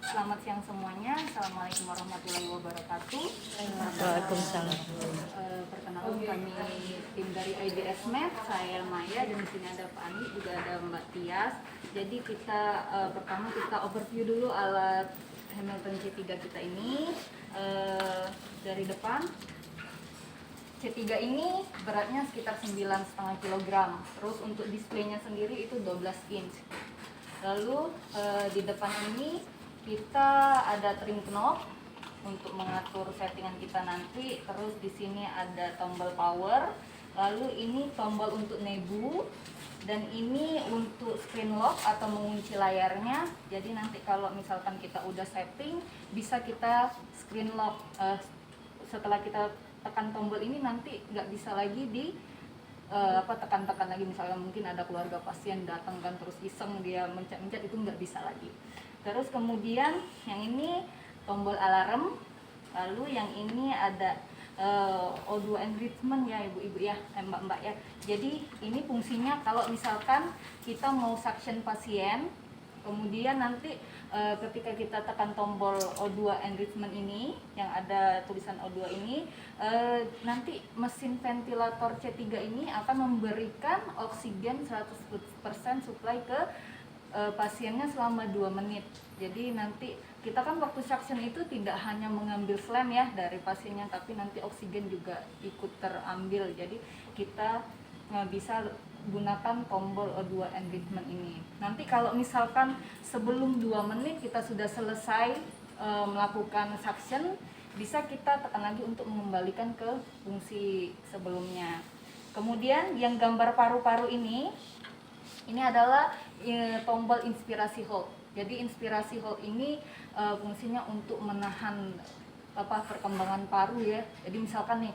Selamat siang semuanya. Assalamualaikum warahmatullahi wabarakatuh. Waalaikumsalam. Perkenalkan kami tim dari IDS Math. Saya Maya dan di sini ada Pak Andi, juga ada Mbak Tias. Jadi kita pertama kita overview dulu alat Hamilton C3 kita ini. Dari depan C3 ini beratnya sekitar 9,5 kg. Terus untuk displaynya sendiri itu 12 inch. Lalu di depan ini kita ada trim knob untuk mengatur settingan kita nanti. Terus di sini ada tombol power. Lalu ini tombol untuk nebu. Dan ini untuk screen lock atau mengunci layarnya. Jadi nanti kalau misalkan kita udah setting, bisa kita screen lock. Setelah kita tekan tombol ini nanti nggak bisa lagi di tekan-tekan lagi. Misalnya mungkin ada keluarga pasien datang kan terus iseng dia mencet-mencet, itu nggak bisa lagi. Terus kemudian yang ini tombol alarm. Lalu yang ini ada O2 enrichment ya ibu-ibu ya, mbak-mbak ya. Jadi ini fungsinya kalau misalkan kita mau suction pasien, kemudian nanti ketika kita tekan tombol O2 enrichment ini yang ada tulisan O2 ini, nanti mesin ventilator C3 ini akan memberikan oksigen 100% supply ke pasiennya selama 2 menit. Jadi nanti kita kan waktu suction itu tidak hanya mengambil phlegm ya dari pasiennya, tapi nanti oksigen juga ikut terambil. Jadi kita bisa gunakan tombol O2 enrichment ini. Nanti kalau misalkan sebelum 2 menit kita sudah selesai melakukan suction, bisa kita tekan lagi untuk mengembalikan ke fungsi sebelumnya. Kemudian yang gambar paru-paru ini adalah tombol inspirasi hold. Jadi inspirasi hold ini fungsinya untuk menahan perkembangan paru ya. Jadi misalkan nih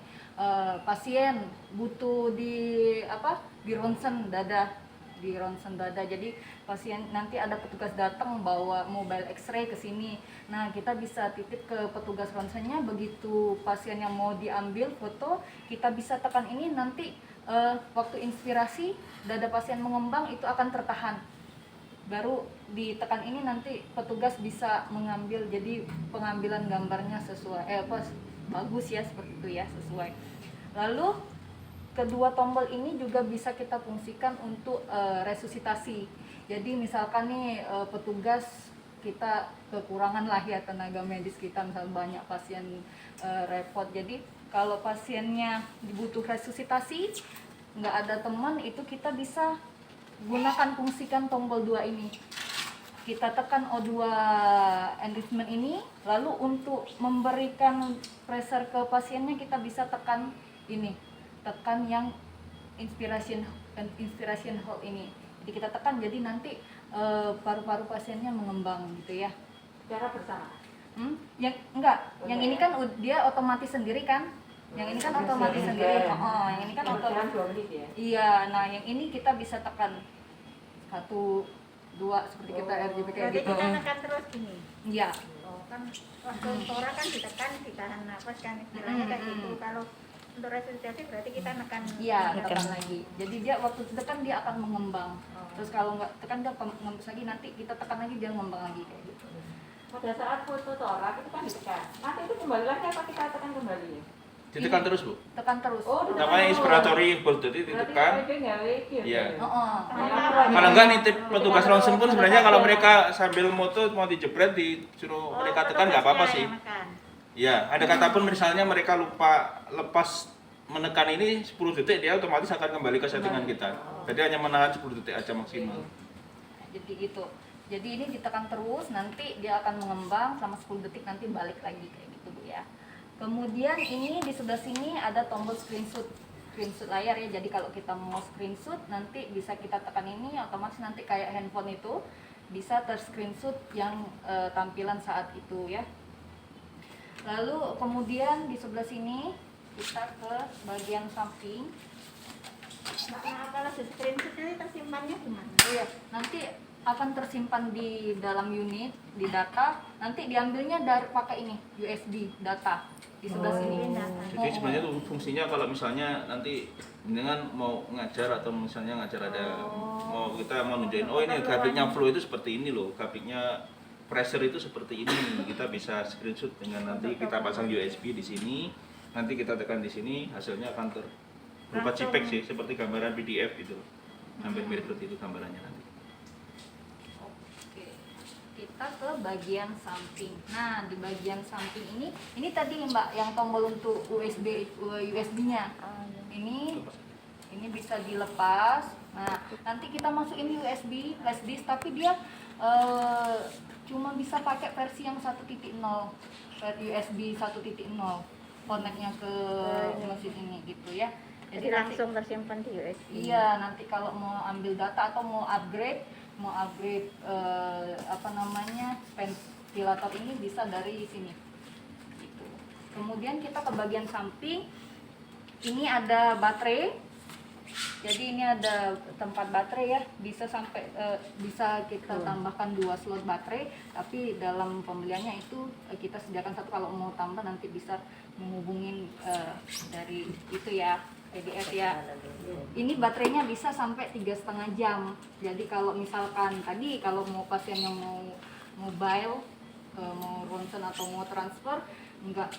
pasien butuh di ronsen dada. Jadi pasien nanti ada petugas datang bawa mobile X-ray ke sini. Nah, kita bisa titip ke petugas ronsennya, begitu pasien yang mau diambil foto, kita bisa tekan ini, nanti waktu inspirasi dada pasien mengembang itu akan tertahan. Baru ditekan ini nanti petugas bisa mengambil, jadi pengambilan gambarnya sesuai bagus ya, seperti itu ya, sesuai. Lalu kedua tombol ini juga bisa kita fungsikan untuk resusitasi. Jadi misalkan nih petugas kita kekurangan lah ya tenaga medis kita, misal banyak pasien repot. Jadi kalau pasiennya dibutuh resusitasi, nggak ada teman, itu kita bisa gunakan fungsikan tombol 2 ini. Kita tekan O2 enrichment ini, lalu untuk memberikan pressure ke pasiennya kita bisa tekan ini, tekan yang inspiration hold ini. Jadi kita tekan, jadi nanti paru-paru pasiennya mengembang gitu ya. Secara bersama. Yang enggak, yang ini kan dia otomatis sendiri kan? Yang ini kan otomatis sendiri. Yang ini kan otomatis. Ya? Iya, nah yang ini kita bisa tekan 1, 2 seperti kita RGB kayak Berarti gitu. kita tekan terus gini. Iya. Kan waktu tora kan ditekan, ditahan nafas kan istilahnya kayak gitu. Kalau untuk resusitasi berarti kita nekan. Iya, tekan lagi. Jadi dia waktu tekan dia akan mengembang. Terus kalau nggak tekan dia ngembus lagi, nanti kita tekan lagi dia ngembang lagi kayak gitu. Pada saat foto torak itu kan ditekan. Nanti itu kembali lagi apa kita tekan kembali? Ditekan terus, Bu. Tekan terus. Oh, ditekan Namanya terus. inspiratory hold, jadi Berarti ditekan. dia nggak lagi ya? Iya. Kalau Kalau enggak nitip petugas ronsen pun sebenarnya kalau mereka sambil moto mau dijebret disuruh mereka tekan nggak apa-apa sih. Ya, ada kata pun misalnya mereka lupa lepas menekan ini 10 detik, dia otomatis akan kembali ke settingan kita. Jadi hanya menahan 10 detik aja maksimal. Jadi gitu. Jadi ini ditekan terus, nanti dia akan mengembang selama 10 detik, nanti balik lagi kayak gitu Bu ya. Kemudian ini di sebelah sini ada tombol screenshot layar ya. Jadi kalau kita mau screenshot nanti bisa kita tekan ini, otomatis nanti kayak handphone itu bisa ter-screenshot yang tampilan saat itu ya. Lalu kemudian di sebelah sini kita ke bagian samping. Nah, kalau di screenshot ini tersimpannya gimana? Oh ya, nanti akan tersimpan di dalam unit, di data, nanti diambilnya dari pakai ini USB data di sebelah sini. Jadi sebenarnya itu fungsinya kalau misalnya nanti dengan mau ngajar atau misalnya ngajar ada mau kita mau nunjukin, oh ini grafiknya flow itu seperti ini loh, grafiknya pressure itu seperti ini. Kita bisa screenshot dengan nanti kita pasang USB di sini, nanti kita tekan di sini, hasilnya akan berupa JPEG sih, seperti gambaran PDF gitu. Hampir mirip seperti itu gambarannya nanti. Oke, kita ke bagian samping. Nah, di bagian samping ini tadi Mbak yang tombol untuk USB-nya. Ini bisa dilepas. Nah, nanti kita masukin USB flash disk, tapi dia cuma bisa pakai versi yang 1.0, USB 1.0, koneknya ke mesin ini gitu ya. Jadi langsung tersimpan di USB. Iya, nanti kalau mau ambil data atau mau upgrade ventilator ini bisa dari sini. Gitu. Kemudian kita ke bagian samping. Ini ada baterai. Jadi ini ada tempat baterai ya, bisa kita tambahkan 2 slot baterai, tapi dalam pembeliannya itu kita sediakan 1, kalau mau tambah nanti bisa menghubungin dari itu ya, PDF ya. Ini baterainya bisa sampai 3,5 jam. Jadi kalau misalkan tadi kalau mau pasien yang mau mobile, mau ronsen atau mau transfer, enggak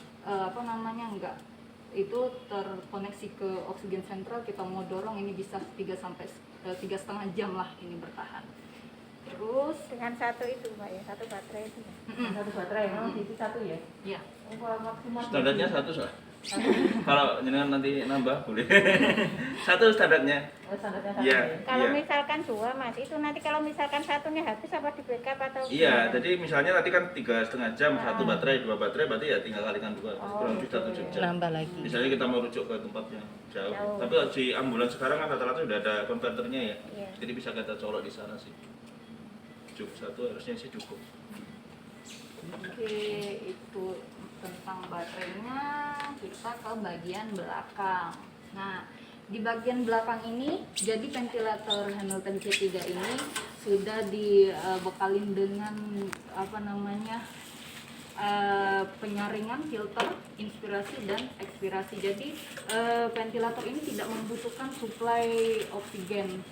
itu terkoneksi ke oksigen sentral, kita mau dorong ini bisa 3,5 jam lah ini bertahan. Terus Dengan satu itu Mbak ya, satu baterai itu ya. Satu baterai, jadi satu ya? ya, Maksimal. Standarnya 1 soal. Kalau jenengan nanti nambah boleh. 1 standarnya. Oh, standarnya satu Iya. ya? Kalau misalkan 2 Mas, itu nanti kalau misalkan satunya habis apa di backup atau Iya, gimana? jadi misalnya nanti kan 3,5 jam, 1 baterai, 2 baterai, berarti ya tinggal kalikan 2, kurang lebih 1 jam. Nambah lagi. Misalnya kita mau rujuk ke tempat yang jauh. Jauh. Tapi di ambulans sekarang kan rata-rata sudah ada konverternya ya. Iya. Jadi bisa kita colok di sana sih. Cukup 1 harusnya sih cukup. oke, itu tentang baterainya. Kita ke bagian belakang. Nah, di bagian belakang ini, jadi ventilator Hamilton C3 ini sudah dibekalin dengan penyaringan filter inspirasi dan ekspirasi. Jadi ventilator ini tidak membutuhkan suplai oksigen,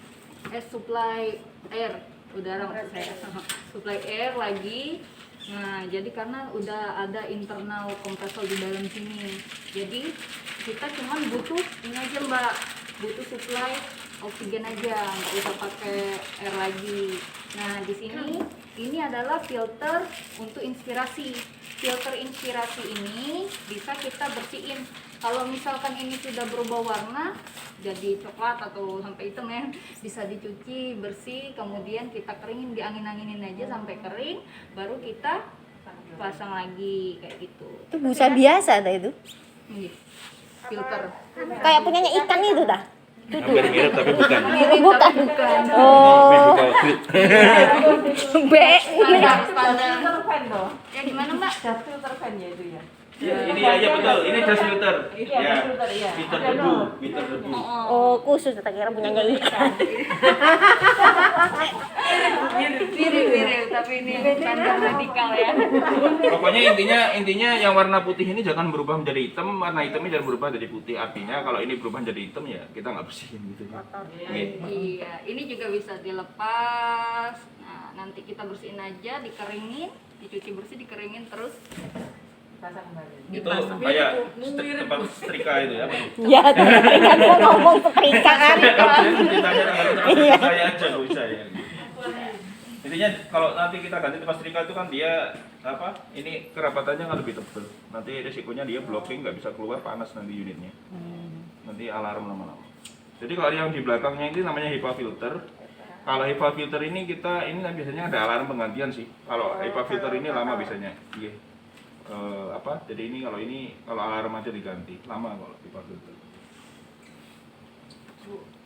suplai air udara maksud saya, suplai air lagi. Nah, jadi karena udah ada internal kompresor di dalam sini, jadi kita cuma butuh ini aja Mbak, butuh suplai oksigen aja, nggak usah pakai air lagi. Nah, di sini ini adalah filter untuk inspirasi. Filter inspirasi ini bisa kita bersihin. Kalau misalkan ini sudah berubah warna jadi coklat atau sampai hitam ya, bisa dicuci bersih, kemudian kita keringin, diangin-anginin aja sampai kering, baru kita pasang lagi kayak gitu. Itu busa biasa dah itu. Ini filter. Kayak punyanya ikan itu dah. Hampir mirip tapi bukan. Bukan. Oh, B. Standar. Filter fan loh. Ya gimana Mbak? Jas filter fan ya itu ya? Ini ya betul, ini jas filter. Iya, Ya, filter ya. filter Ada debu, no. filter debu. Oh, khusus tak kira punyanya ikan. Mirip-mirip, tapi ini standar medikal ya. Pokoknya intinya yang warna putih ini jangan berubah menjadi hitam, warna hitamnya jangan berubah jadi putih. Artinya kalau ini berubah menjadi hitam ya kita nggak bersihin gitu ya. Gitu. Iya, ini juga bisa dilepas. Nah, nanti kita bersihin aja, dikeringin, dicuci bersih, dikeringin terus Pasang kembali. Itu kayak tempat setrika itu ya. Ya, kan gua ngomong setrika kan. Ceritanya dengan saya aja Bu saya. Intinya kalau nanti kita ganti tempat setrika itu kan dia ini kerapatannya kan lebih tebal. Nanti risikonya dia blocking, nggak bisa keluar, panas nanti unitnya. Nanti alarm lama-lama. Jadi kalau yang di belakangnya ini namanya HEPA filter. Kalau HEPA filter ini biasanya ada alarm penggantian sih. Kalau HEPA filter ini lama biasanya. Iya. Jadi kalau alarm aja diganti, lama kalau HEPA filter.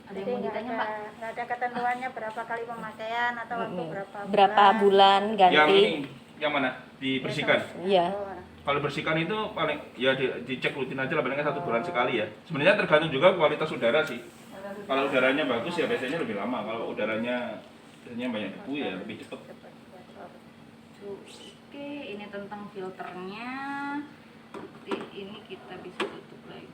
ada yang Jadi mau ditanya Mbak? nggak ada ketentuannya berapa kali pemakaian atau waktu Berapa bulan Yang ganti? ini, yang mana? Dibersihkan. Iya. Oh, Kalau bersihkan itu paling ya dicek rutin aja lah, paling nggak 1 bulan sekali ya. Sebenarnya tergantung juga kualitas udara sih. Kalau udaranya bagus ya biasanya lebih lama. Kalau udaranya biasanya banyak debu ya lebih cepat. Oke, ini tentang filternya. Nanti ini kita bisa tutup lagi.